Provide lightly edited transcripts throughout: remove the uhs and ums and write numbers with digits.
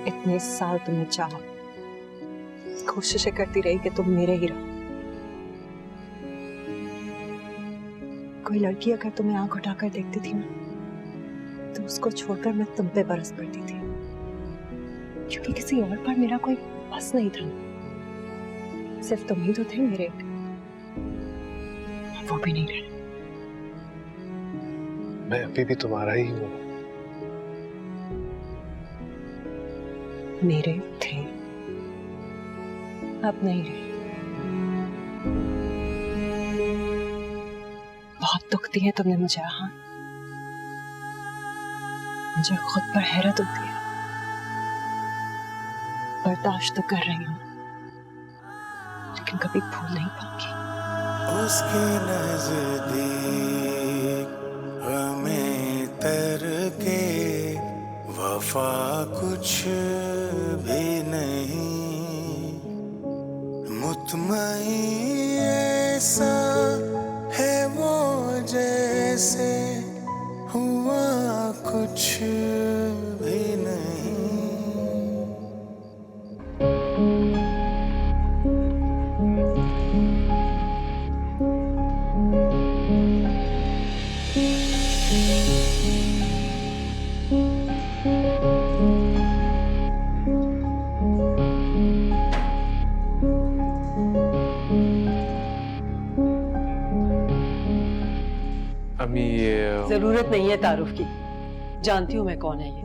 इतने साल तुमने चाहा, कोशिशें करती रही कि तुम मेरे ही रहो। कोई लड़की अगर तुम्हें आंख उठाकर देखती थी ना, तो उसको छोड़कर मैं तुम पे बरस पड़ती थी, क्योंकि किसी और पर मेरा कोई बस नहीं था। सिर्फ तुम ही तो थे मेरे, वो भी नहीं रहे। मैं अभी भी तुम्हारा ही हूँ। मेरे थे, अब नहीं रहे। बहुत दुख दिया तुमने मुझे। हाँ, मुझे खुद पर हैरत होती है। बर्दाश्त तो कर रही हूँ, लेकिन कभी भूल नहीं पाऊंगी। उसके नजदीक हमें करके वफा कुछ भी नहीं, मुतमईन ऐसा है वो जैसे हुआ कुछ भी नहीं। अम्मी ये जरूरत नहीं है तारुफ की, जानती हूँ मैं कौन है ये।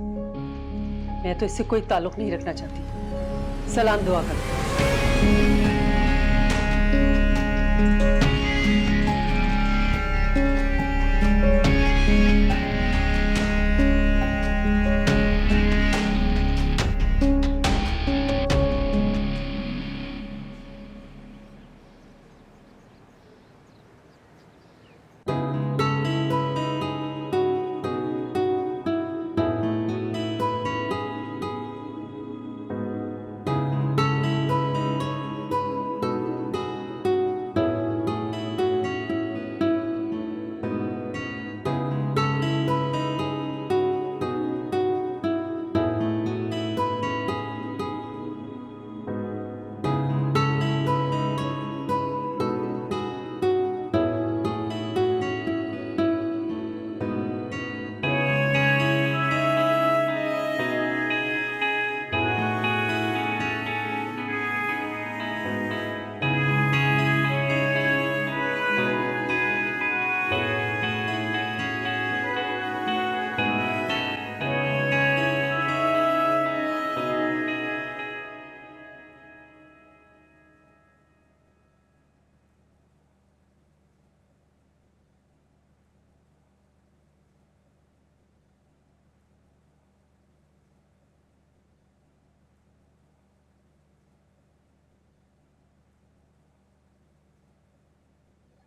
मैं तो इससे कोई ताल्लुक नहीं रखना चाहती। सलाम दुआ करो।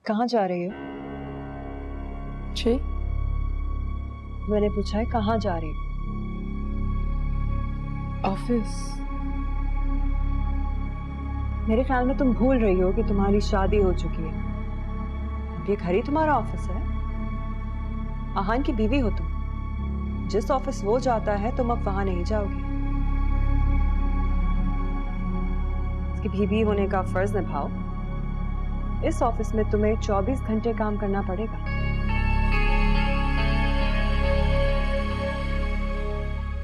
कहाँ जा रही हो? जी, मैंने पूछा है कहाँ जा रही हो? ऑफिस। मेरे ख्याल में तुम भूल रही हो कि तुम्हारी शादी हो चुकी है। ये घर ही तुम्हारा ऑफिस है। आहान की बीवी हो तुम। जिस ऑफिस वो जाता है तुम अब वहां नहीं जाओगी। उसकी बीवी होने का फर्ज निभाओ। इस ऑफिस में तुम्हें 24 घंटे काम करना पड़ेगा।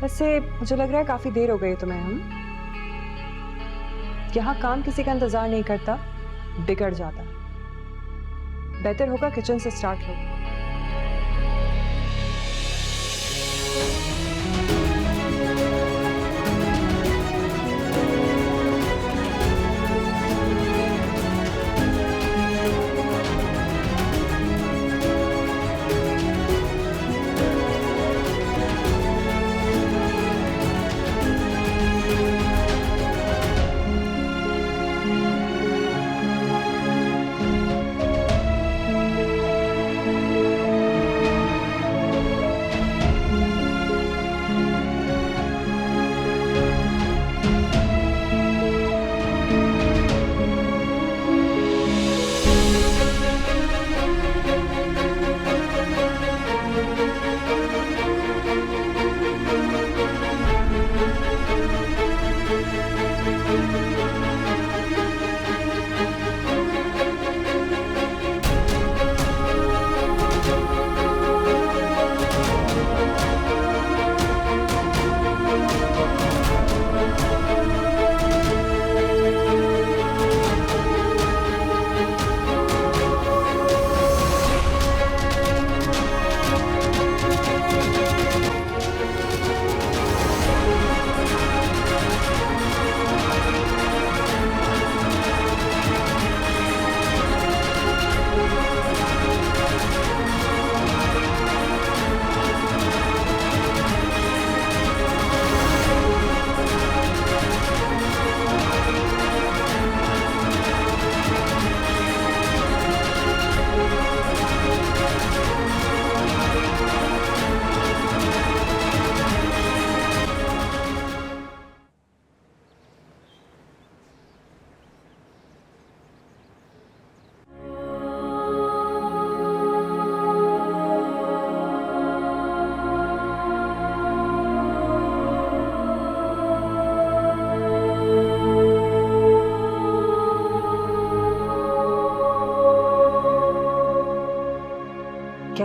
वैसे मुझे लग रहा है काफी देर हो गई तुम्हें। हम यहाँ काम किसी का इंतजार नहीं करता, बिगड़ जाता। बेहतर होगा किचन से स्टार्ट हो।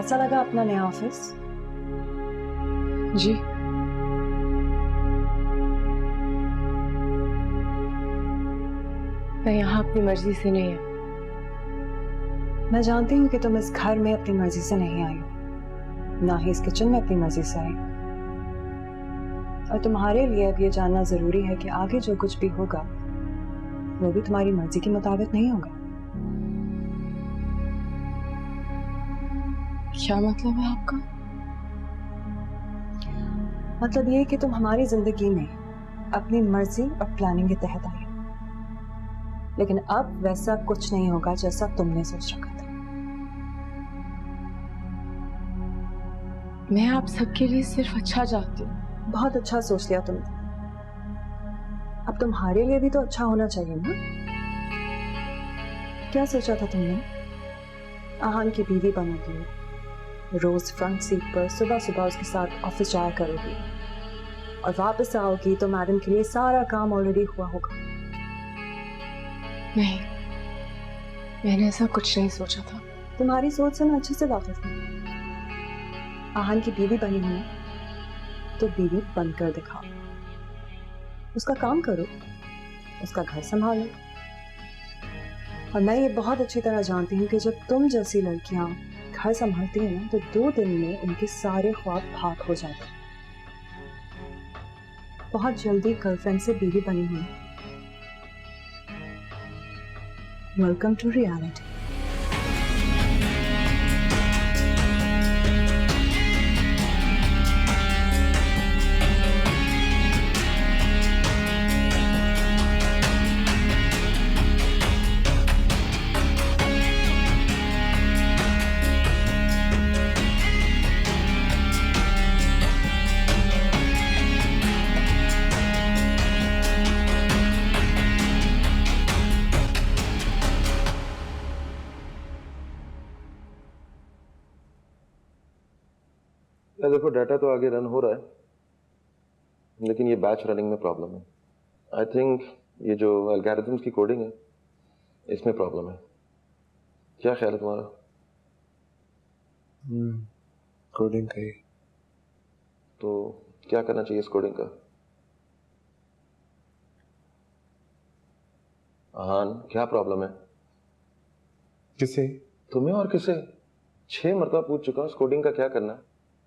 कैसा लगा अपना नया ऑफिस? जी मैं यहाँ अपनी मर्जी से नहीं है। मैं जानती हूँ कि तुम इस घर में अपनी मर्जी से नहीं आई हो, ना ही इस किचन में अपनी मर्जी से आई। और तुम्हारे लिए अब ये जानना जरूरी है कि आगे जो कुछ भी होगा वो भी तुम्हारी मर्जी के मुताबिक नहीं होगा। क्या मतलब है आपका? मतलब ये कि तुम हमारी जिंदगी में अपनी मर्जी और प्लानिंग के तहत आई हो, लेकिन अब वैसा कुछ नहीं होगा जैसा तुमने सोच रखा था। मैं आप सबके लिए सिर्फ अच्छा चाहती हूँ। बहुत अच्छा सोच लिया तुमने। अब तुम्हारे लिए भी तो अच्छा होना चाहिए ना? क्या सोचा था तुमने? आहान की बीवी बनोगी, रोज फ्रंट सीट पर सुबह सुबह उसके साथ ऑफिस जाया करोगी, और वापस आओगी तो मैडम के लिए सारा काम ऑलरेडी हुआ होगा। नहीं, मैंने ऐसा कुछ नहीं सोचा था। तुम्हारी सोच से मैं अच्छे से वाकिफ हूँ। आहान की बीवी बनी हूँ तो बीवी बनकर दिखाओ, उसका काम करो, उसका घर संभालो। और मैं ये बहुत अच्छी तरह जानती हूँ कि जब तुम जैसी लड़कियां घर संभालती हैं ना तो 2 दिन में उनके सारे ख्वाब भाग हो जाते हैं। बहुत जल्दी गर्लफ्रेंड से बीवी बनी हुई। Welcome to reality. देखो डाटा तो आगे रन हो रहा है, लेकिन ये बैच रनिंग में प्रॉब्लम है। आई थिंक ये जो एल्गोरिथम्स की कोडिंग है इसमें प्रॉब्लम है। क्या ख्याल है तुम्हारा? कोडिंग का ही। तो क्या करना चाहिए इस कोडिंग का? आहान, क्या प्रॉब्लम है? किसे? तुम्हें और किसे? 6 मरतबा पूछ चुका हूँ इस कोडिंग का क्या करना है,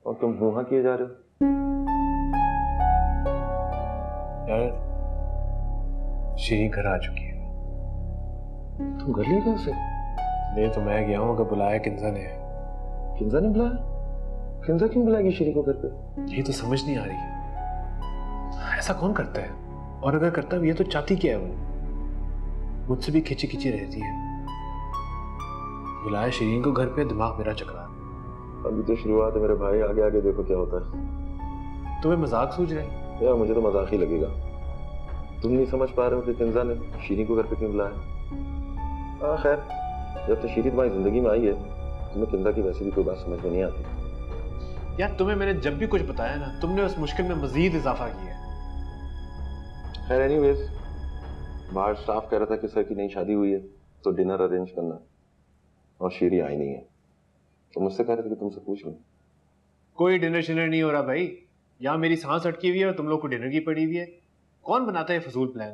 और तुम हुआ किए जा रहे हो। यार शीरी घर आ चुकी है। तुम घर ले गए उसे? नहीं तो मैं गया हूँ, अगर बुलाया किंजा ने। किंजा ने बुलाया? किंजा क्यों बुलाएगी शीरी को घर पे? ये तो समझ नहीं आ रही, ऐसा कौन करता है? और अगर करता भी है तो चाहती क्या है वो? मुझसे भी खिंची खिंची रहती है। बुलाया शीरीन को घर पे, दिमाग मेरा चकरा। अभी तो शुरुआत है मेरे भाई, आगे आगे देखो क्या होता है। तुम्हें मजाक सूझ रहा है? यार मुझे तो मजाक ही लगेगा। तुम नहीं समझ पा रहे हो कि किंजा ने शीरी को घर पे क्यों बुलाया? हाँ खैर, जब से शीरी तुम्हारी जिंदगी में आई है तुम्हें किंजा की वैसे भी कोई बात समझ में नहीं आती। यार तुम्हें मैंने जब भी कुछ बताया ना, तुमने उस मुश्किल में मजीद इजाफा किया है। खैर एनीवेज, बाहर स्टाफ कह रहा था कि सर की नई शादी हुई है तो डिनर अरेंज करना, और शीरी आई नहीं है तो मुझसे कह रहे थे कि तुमसे पूछ लूं। कोई डिनर शिनर नहीं हो रहा भाई। यहाँ मेरी सांस अटकी हुई है और तुम लोग को डिनर की पड़ी हुई है। कौन बनाता है फजूल प्लान?